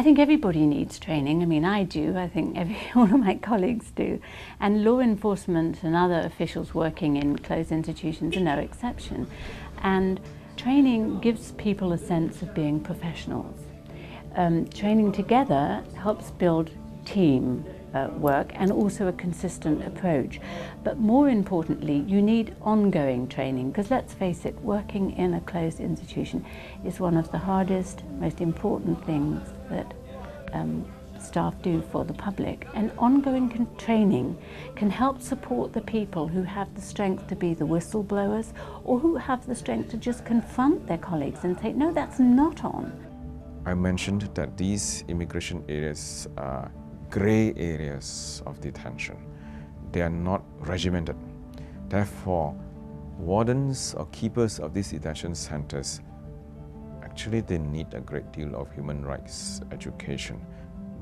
I think everybody needs training. I mean, I do. I think all of my colleagues do. And law enforcement and other officials working in closed institutions are no exception. And training gives people a sense of being professionals. Training together helps build team work and also a consistent approach. But more importantly, you need ongoing training, because let's face it, working in a closed institution is one of the hardest, most important things that staff do for the public. And ongoing training can help support the people who have the strength to be the whistleblowers, or who have the strength to just confront their colleagues and say, no, that's not on. I mentioned that these immigration areas are grey areas of detention. They are not regimented. Therefore, wardens or keepers of these detention centers, actually they need a great deal of human rights education.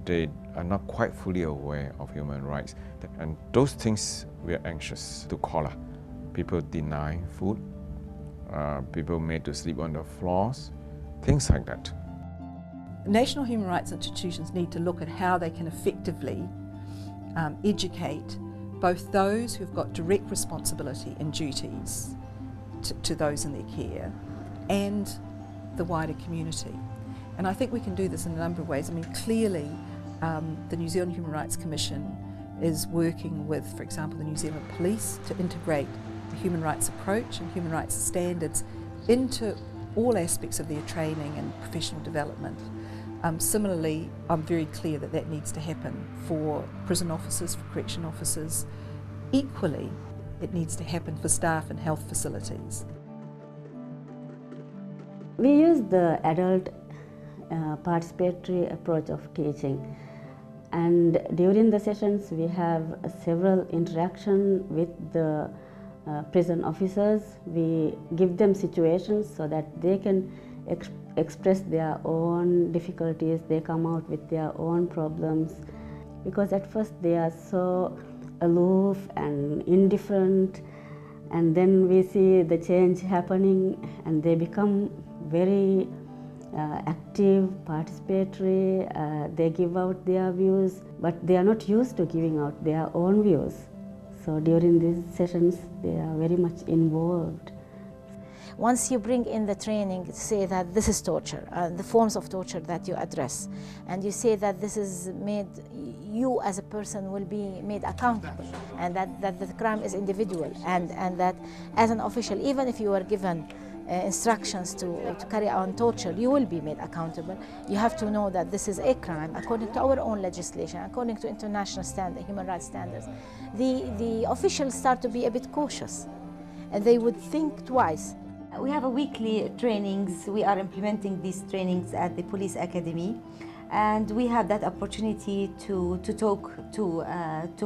They are not quite fully aware of human rights. And those things we are anxious to call out. People deny food, people made to sleep on the floors, things like that. National human rights institutions need to look at how they can effectively educate both those who've got direct responsibility and duties to those in their care and the wider community. And I think we can do this in a number of ways. I mean, clearly the New Zealand Human Rights Commission is working with, for example, the New Zealand Police to integrate the human rights approach and human rights standards into all aspects of their training and professional development. Similarly, I'm very clear that that needs to happen for prison officers, for correction officers. Equally, it needs to happen for staff and health facilities. We use the adult participatory approach of teaching, and during the sessions we have several interactions with the prison officers. We give them situations so that they can express their own difficulties, they come out with their own problems, because at first they are so aloof and indifferent, and then we see the change happening and they become very active, participatory, they give out their views, but they are not used to giving out their own views. So during these sessions they are very much involved. Once you bring in the training, say that this is torture, the forms of torture that you address, and you say that this is made, you as a person will be made accountable, and that the crime is individual, and that as an official, even if you are given instructions to carry on torture, you will be made accountable. You have to know that this is a crime according to our own legislation, according to international standards, human rights standards. The officials start to be a bit cautious, and they would think twice. We have a weekly trainings. We are implementing these trainings at the police academy, and we have that opportunity to talk, to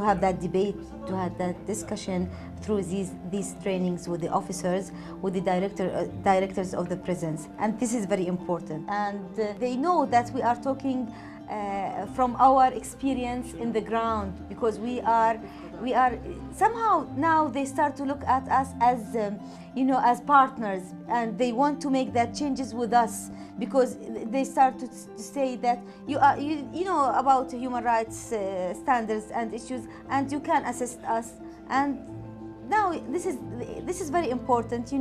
have that debate, to have that discussion through these trainings with the officers, with the directors of the prisons, and this is very important. And they know that we are talking from our experience in the ground, because we are somehow now they start to look at us as as partners, and they want to make that changes with us, because they start to say that you know about human rights standards and issues, and you can assist us. And now this is very important,